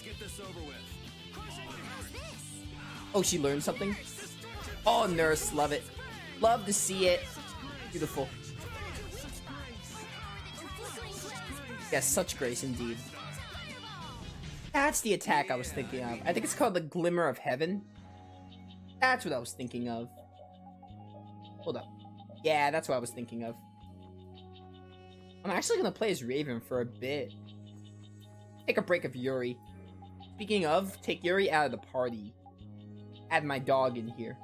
get this over with. How's this? Oh, she learned something? Oh, nurse, love it. Love to see it. Beautiful. Yes, such grace indeed. That's the attack I was thinking of. I think it's called the Glimmer of Heaven. That's what I was thinking of. Hold up. Yeah, that's what I was thinking of. I'm actually gonna play as Raven for a bit. Take a break of Yuri. Speaking of, take Yuri out of the party. Add my dog in here.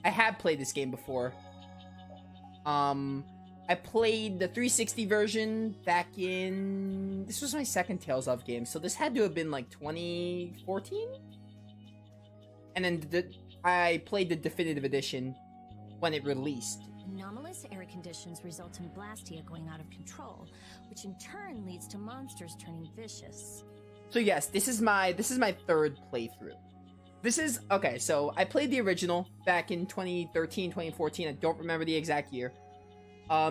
I have played this game before. I played the 360 version back in... This was my second Tales of game, so this had to have been like 2014? And then I played the definitive edition when it released. Anomalous air conditions result in Blastia going out of control, which in turn leads to monsters turning vicious. So yes, this is my third playthrough. This is... Okay, so I played the original back in 2013, 2014. I don't remember the exact year.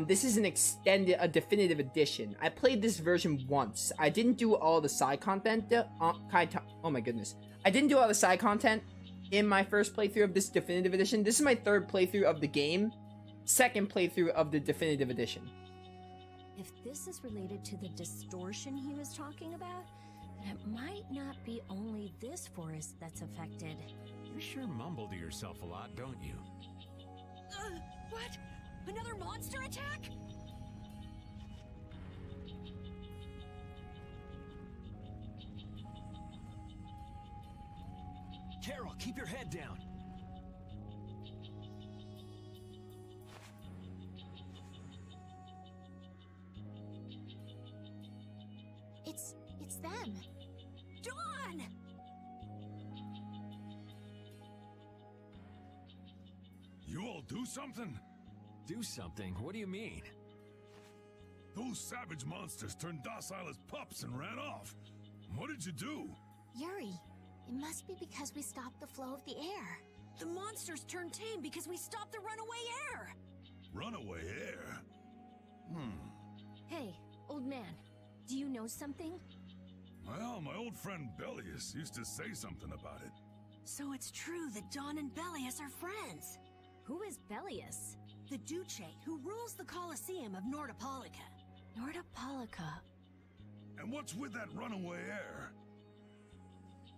This is a definitive edition. I played this version once. I didn't do all the side content. Oh my goodness. I didn't do all the side content in my first playthrough of this definitive edition. This is my third playthrough of the game. Second playthrough of the definitive edition. If this is related to the distortion he was talking about, then it might not be only this forest that's affected. You sure mumble to yourself a lot, don't you? What? Another monster attack? Carol, keep your head down. It's them. Dawn! You all do something? Do something? What do you mean? Those savage monsters turned docile as pups and ran off. What did you do? Yuri, it must be because we stopped the flow of the air. The monsters turned tame because we stopped the runaway air. Runaway air? Hey, old man, do you know something? Well, my old friend Bellius used to say something about it. So it's true that Dawn and Bellius are friends. Who is Bellius? The Duce who rules the Colosseum of Nordopolica. Nordopolica. And what's with that runaway air?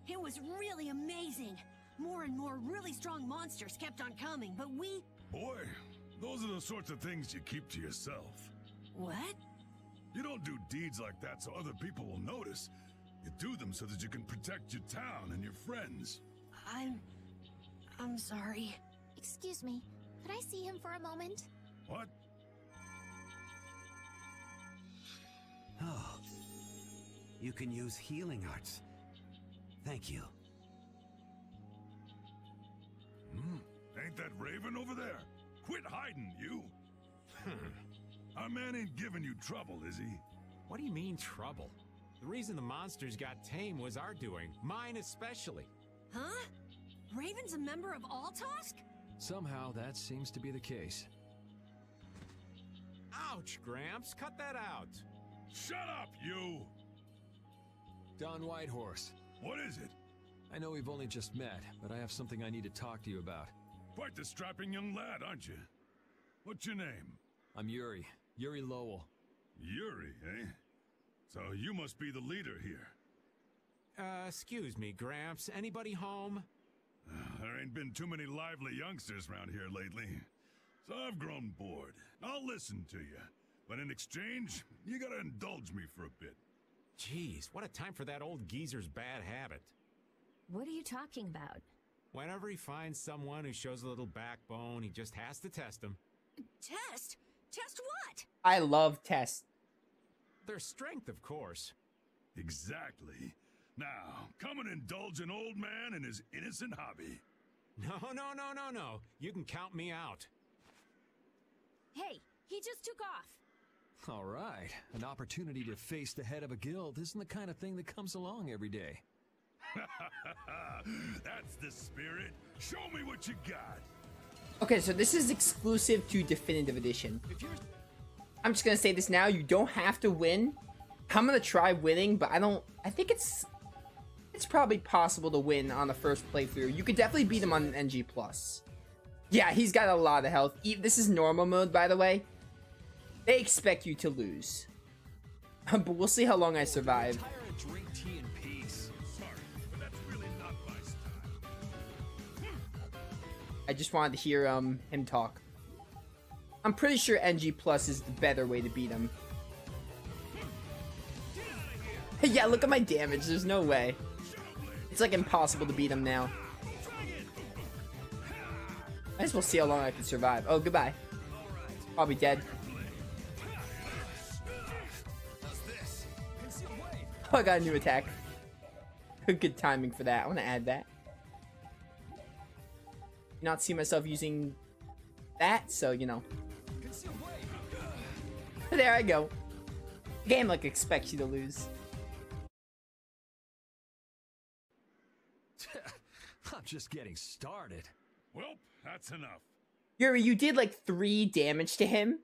It was really amazing. More and more really strong monsters kept on coming, but we... Boy, those are the sorts of things you keep to yourself. What? You don't do deeds like that so other people will notice. You do them so that you can protect your town and your friends. I'm sorry. Excuse me, could I see him for a moment? What? Oh, you can use healing arts. Thank you. Ain't that Raven over there? Quit hiding, you! Our man ain't giving you trouble, is he? What do you mean, trouble? The reason the monsters got tame was our doing. Mine especially. Huh? Raven's a member of Altosk? Somehow that seems to be the case. Ouch, Gramps. Cut that out. Shut up, you! Don Whitehorse. What is it? I know we've only just met, but I have something I need to talk to you about. Quite the strapping young lad, aren't you? What's your name? I'm Yuri. Yuri Lowell. Yuri, eh? So you must be the leader here. Excuse me, Gramps. Anybody home? There ain't been too many lively youngsters around here lately. So I've grown bored. I'll listen to you. But in exchange, you gotta indulge me for a bit. Jeez, what a time for that old geezer's bad habit. What are you talking about? Whenever he finds someone who shows a little backbone, he just has to test them. Test? Test what? I love tests. Their strength, of course. Exactly. Now, come and indulge an old man in his innocent hobby. No. You can count me out. Hey, he just took off. All right. An opportunity to face the head of a guild isn't the kind of thing that comes along every day. That's the spirit. Show me what you got. Okay, so this is exclusive to Definitive Edition. I'm just gonna say this now, you don't have to win. I'm gonna try winning, but I think it's probably possible to win on the first playthrough. You could definitely beat him on an NG+. Yeah, he's got a lot of health. This is normal mode, by the way. They expect you to lose. But we'll see how long I survive. Drink tea in peace. Sorry, but that's really not my style. I just wanted to hear him talk. I'm pretty sure NG+ is the better way to beat him. Yeah, look at my damage. There's no way. It's like impossible to beat him now. Might as well see how long I can survive. Oh, goodbye. Probably dead. Oh, I got a new attack. Good timing for that. I want to add that. Not see myself using that, so you know. There I go. The game like expects you to lose. I'm just getting started. Well, that's enough. Yuri, you did like 3 damage to him.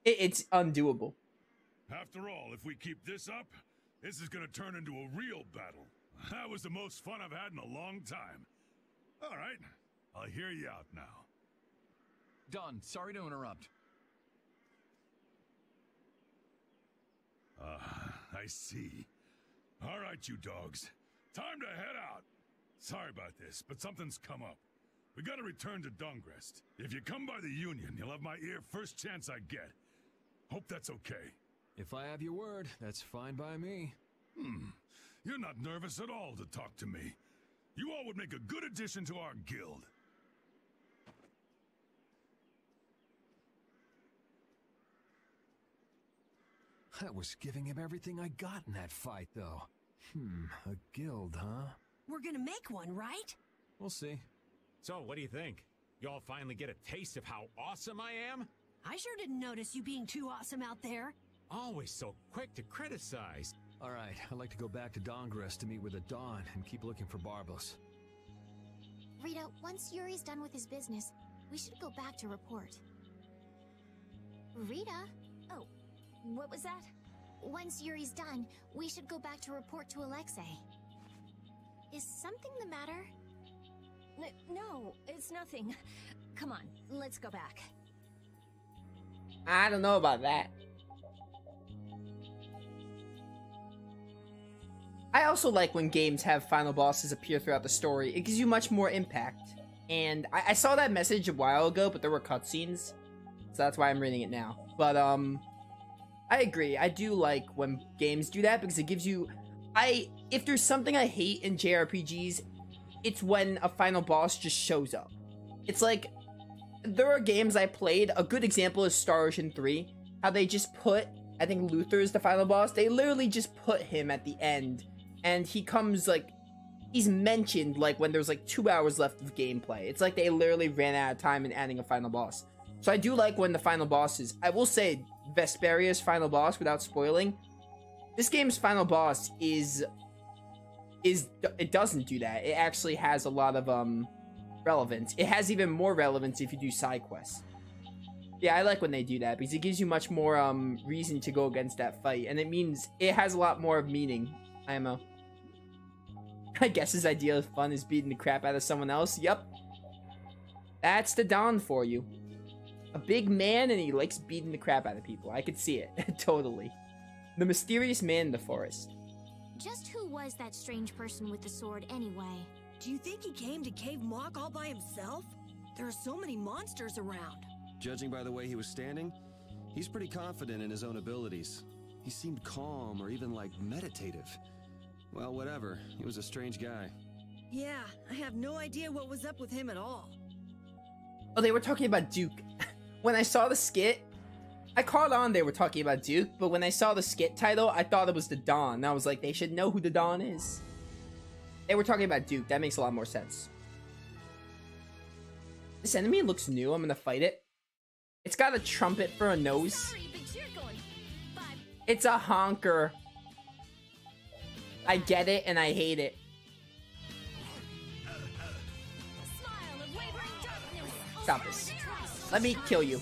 It's undoable. After all, if we keep this up, this is gonna turn into a real battle. That was the most fun I've had in a long time. All right, I'll hear you out now. Don, sorry to interrupt. I see. All right, you dogs. Time to head out. Sorry about this, but something's come up. We gotta return to Dungrest. If you come by the Union, you'll have my ear first chance I get. Hope that's okay. If I have your word, that's fine by me. You're not nervous at all to talk to me. You all would make a good addition to our guild. I was giving him everything I got in that fight, though. A guild, huh? We're gonna make one, right? We'll see. So, what do you think? Y'all finally get a taste of how awesome I am? I sure didn't notice you being too awesome out there. Always so quick to criticize. All right, I'd like to go back to Dongrest to meet with the Dawn and keep looking for Barbos. Rita, once Yuri's done with his business, we should go back to report. Rita? Oh, what was that? Once Yuri's done, we should go back to report to Alexei. Is something the matter? No, it's nothing. Come on, let's go back. I don't know about that. I also like when games have final bosses appear throughout the story. It gives you much more impact. And I saw that message a while ago, but there were cutscenes. So that's why I'm reading it now. But, I agree. I do like when games do that because it gives you... If there's something I hate in JRPGs, it's when a final boss just shows up. It's like, there are games I played, a good example is Star Ocean 3, how they just put, I think Luther is the final boss, they literally just put him at the end, and he comes, like, he's mentioned, like, when there's, like, 2 hours left of gameplay. It's like they literally ran out of time in adding a final boss. So I do like when the final boss is, I will say, Vesperia's final boss, without spoiling, this game's final boss it doesn't do that. It actually has a lot of, relevance. It has even more relevance if you do side quests. Yeah, I like when they do that, because it gives you much more, reason to go against that fight, and it means it has a lot more meaning. IMO. I guess his idea of fun is beating the crap out of someone else. Yep. That's the Don for you. A big man, and he likes beating the crap out of people. I could see it. Totally. The mysterious man in the forest. Just who was that strange person with the sword anyway? Do you think he came to Cave Mock all by himself? There are so many monsters around. Judging by the way he was standing, he's pretty confident in his own abilities. He seemed calm or even, like, meditative. Well, whatever. He was a strange guy. Yeah, I have no idea what was up with him at all. Oh, they were talking about Duke. When I saw the skit, I caught on they were talking about Duke, but when I saw the skit title, I thought it was the Dawn. And I was like, they should know who the Dawn is. They were talking about Duke. That makes a lot more sense. This enemy looks new. I'm gonna fight it. It's got a trumpet for a nose. It's a honker. I get it and I hate it. Stop this. Let me kill you.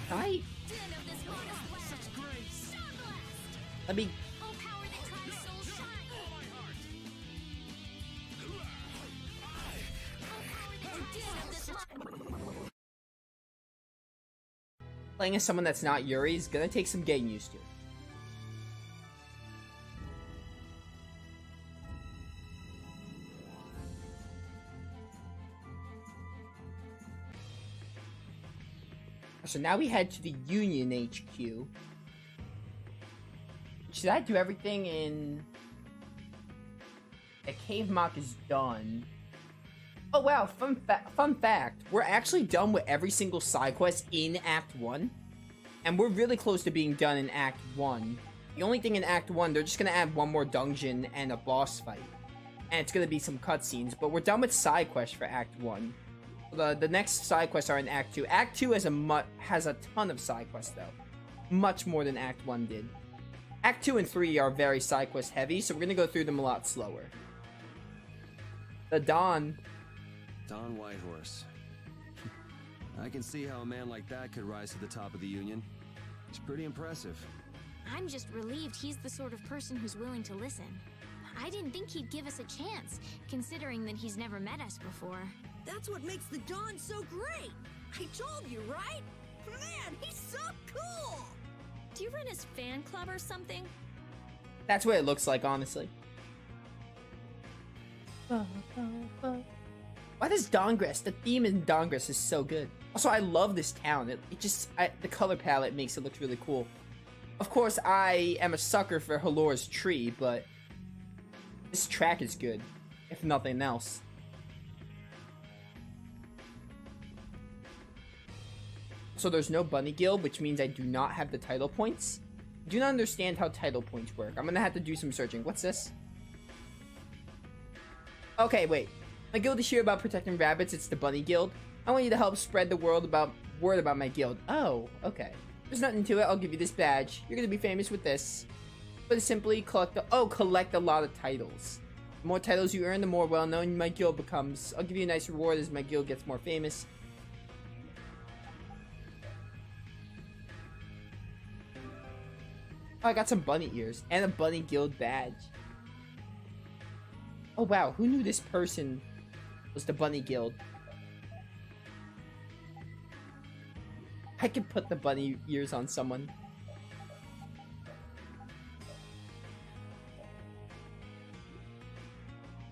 Right? Let me... Playing as someone that's not Yuri is gonna take some getting used to. So now we head to the Union HQ. Should I do everything in... The cave mock is done. Oh wow, fun fact. We're actually done with every single side quest in Act 1. And we're really close to being done in Act 1. The only thing in Act 1, they're just gonna add one more dungeon and a boss fight. And it's gonna be some cutscenes, but we're done with side quests for Act 1. The next side quests are in Act 2. Act 2 has a ton of side quests, though. Much more than Act 1 did. Act 2 and 3 are very side quest heavy, so we're gonna go through them a lot slower. The Don Whitehorse. I can see how a man like that could rise to the top of the Union. It's pretty impressive. I'm just relieved he's the sort of person who's willing to listen. I didn't think he'd give us a chance, considering that he's never met us before. That's what makes the Dawn so great! I told you, right? Man, he's so cool! Do you run his fan club or something? That's what it looks like, honestly. Why does Dongress? The theme in Dongress is so good. Also, I love this town. The color palette makes it look really cool. Of course, I am a sucker for Halore's tree, but this track is good, if nothing else. So there's no Bunny Guild, which means I do not have the title points. Do not understand how title points work. I'm gonna have to do some searching. What's this? Okay, wait. My guild is here about protecting rabbits. It's the Bunny Guild. I want you to help spread the word about my guild. Oh, okay. There's nothing to it. I'll give you this badge. You're gonna be famous with this. But simply collect a lot of titles. The more titles you earn, the more well-known my guild becomes. I'll give you a nice reward as my guild gets more famous. Oh, I got some bunny ears and a Bunny Guild badge. Oh wow, who knew this person was the Bunny Guild? I could put the bunny ears on someone.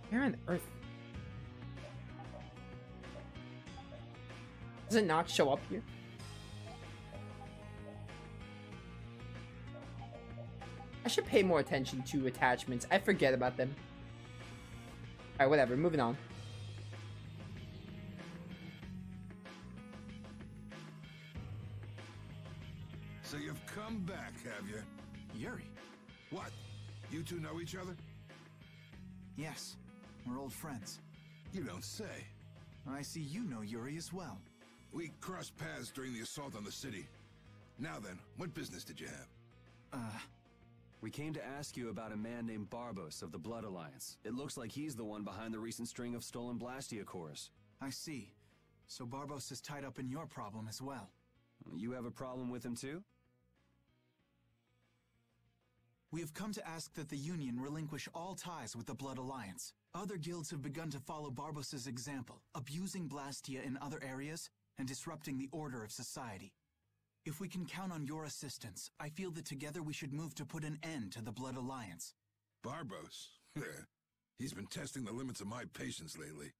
Where on earth? Does it not show up here? I should pay more attention to attachments. I forget about them. Alright, whatever. Moving on. So you've come back, have you? Yuri? What? You two know each other? Yes. We're old friends. You don't say. I see you know Yuri as well. We crossed paths during the assault on the city. Now then, what business did you have? We came to ask you about a man named Barbos of the Blood Alliance. It looks like he's the one behind the recent string of stolen Blastia cores. I see. So Barbos is tied up in your problem as well. You have a problem with him too? We have come to ask that the Union relinquish all ties with the Blood Alliance. Other guilds have begun to follow Barbos' example, abusing Blastia in other areas and disrupting the order of society. If we can count on your assistance, I feel that together we should move to put an end to the Blood Alliance. Barbos? He's been testing the limits of my patience lately.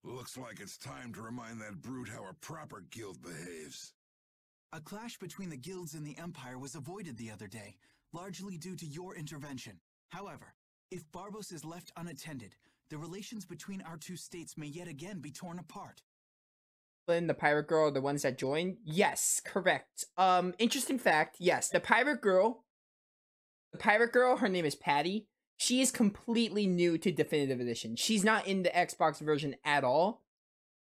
Looks like it's time to remind that brute how a proper guild behaves. A clash between the guilds and the Empire was avoided the other day, largely due to your intervention. However, if Barbos is left unattended, the relations between our two states may yet again be torn apart. Flynn, the pirate girl, are the ones that joined? Yes, correct. Interesting fact, yes, the pirate girl, her name is Patty. She is completely new to Definitive Edition. She's not in the Xbox version at all.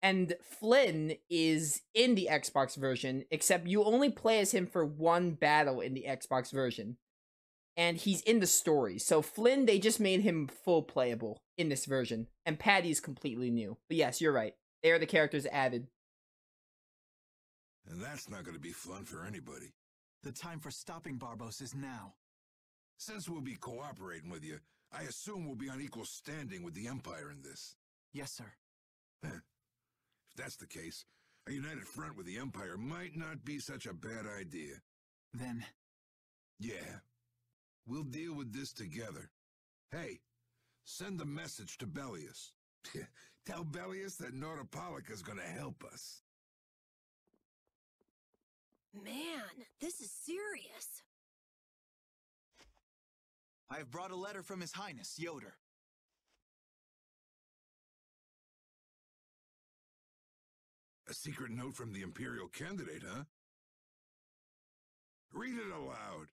And Flynn is in the Xbox version, except you only play as him for one battle in the Xbox version. and he's in the story. So Flynn, they just made him full playable in this version, and Patty's completely new. But yes, you're right. They are the characters added. And that's not going to be fun for anybody. The time for stopping Barbos is now. Since we'll be cooperating with you, I assume we'll be on equal standing with the Empire in this. Yes, sir. If that's the case, a united front with the Empire might not be such a bad idea. Then... Yeah. We'll deal with this together. Hey, send the message to Bellius. Tell Bellius that Nordopolica's gonna help us. Man, this is serious. I have brought a letter from His Highness, Yoder. A secret note from the Imperial candidate, huh? Read it aloud.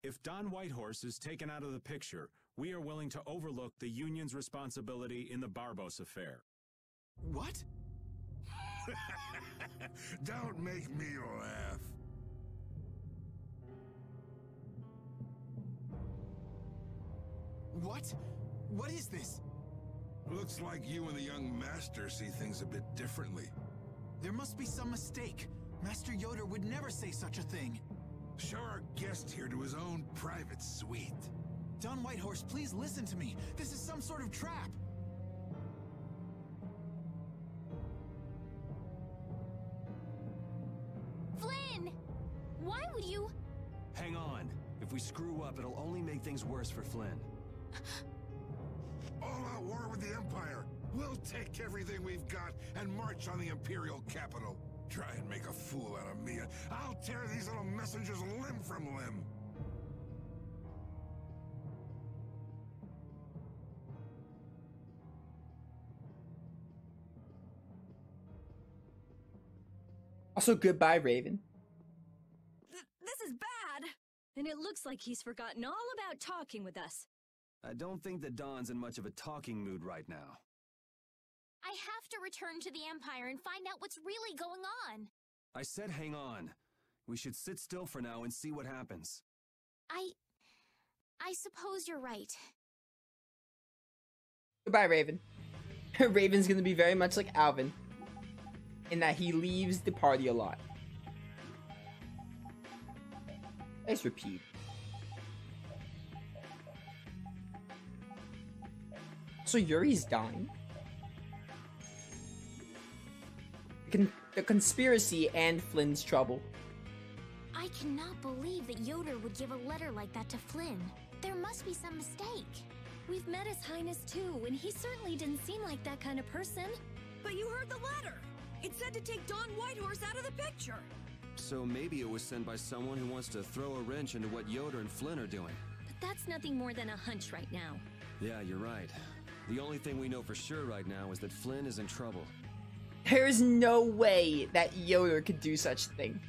If Don Whitehorse is taken out of the picture, we are willing to overlook the Union's responsibility in the Barbos affair. What? Don't make me laugh. What? What is this? Looks like you and the young master see things a bit differently. There must be some mistake. Master Yoder would never say such a thing. Show our guest here to his own private suite. Don Whitehorse, please listen to me. This is some sort of trap. Flynn! Why would you... Hang on. If we screw up, it'll only make things worse for Flynn. All-out war with the Empire. We'll take everything we've got and march on the Imperial capital. Try and make a fool out of me, and I'll tear these little messengers limb from limb. Also, goodbye, Raven. This is bad! And it looks like he's forgotten all about talking with us. I don't think that Don's in much of a talking mood right now. I have to return to the Empire and find out what's really going on. I said hang on. We should sit still for now and see what happens. I suppose you're right. Goodbye, Raven. Raven's gonna be very much like Alvin, in that he leaves the party a lot. Nice repeat. So Yuri's dying. The conspiracy and Flynn's trouble. I cannot believe that Yoder would give a letter like that to Flynn. There must be some mistake. We've met His Highness too, and he certainly didn't seem like that kind of person. But you heard the letter. It said to take Don Whitehorse out of the picture. So maybe it was sent by someone who wants to throw a wrench into what Yoder and Flynn are doing. But that's nothing more than a hunch right now. Yeah, you're right. The only thing we know for sure right now is that Flynn is in trouble. There's no way that Yoder could do such a thing.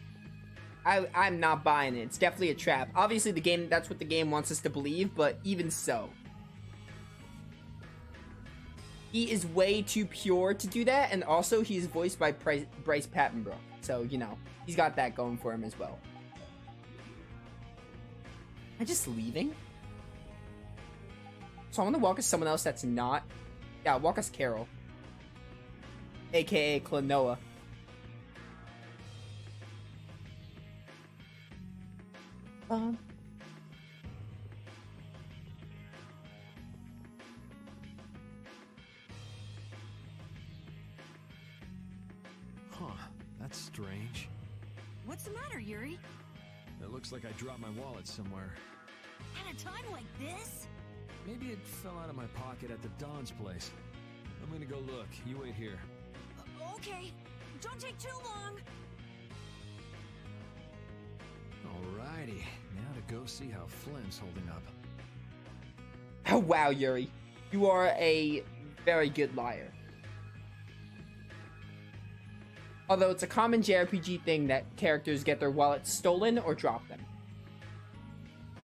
I'm not buying it. It's definitely a trap. Obviously, the game, that's what the game wants us to believe, but even so. He is way too pure to do that, and also he's voiced by Bryce Papenbrook. So, you know, he's got that going for him as well. Am I just leaving? So I want to walk as someone else that's not... Yeah, walk as Carol. AKA Klonoa. Huh, that's strange. What's the matter, Yuri? It looks like I dropped my wallet somewhere. At a time like this? Maybe it fell out of my pocket at the Don's place. I'm gonna go look. You wait here. Okay. Don't take too long. Alrighty, now to go see how Flynn's holding up. Oh, wow, Yuri. You are a very good liar. Although it's a common JRPG thing that characters get their wallets stolen or drop them.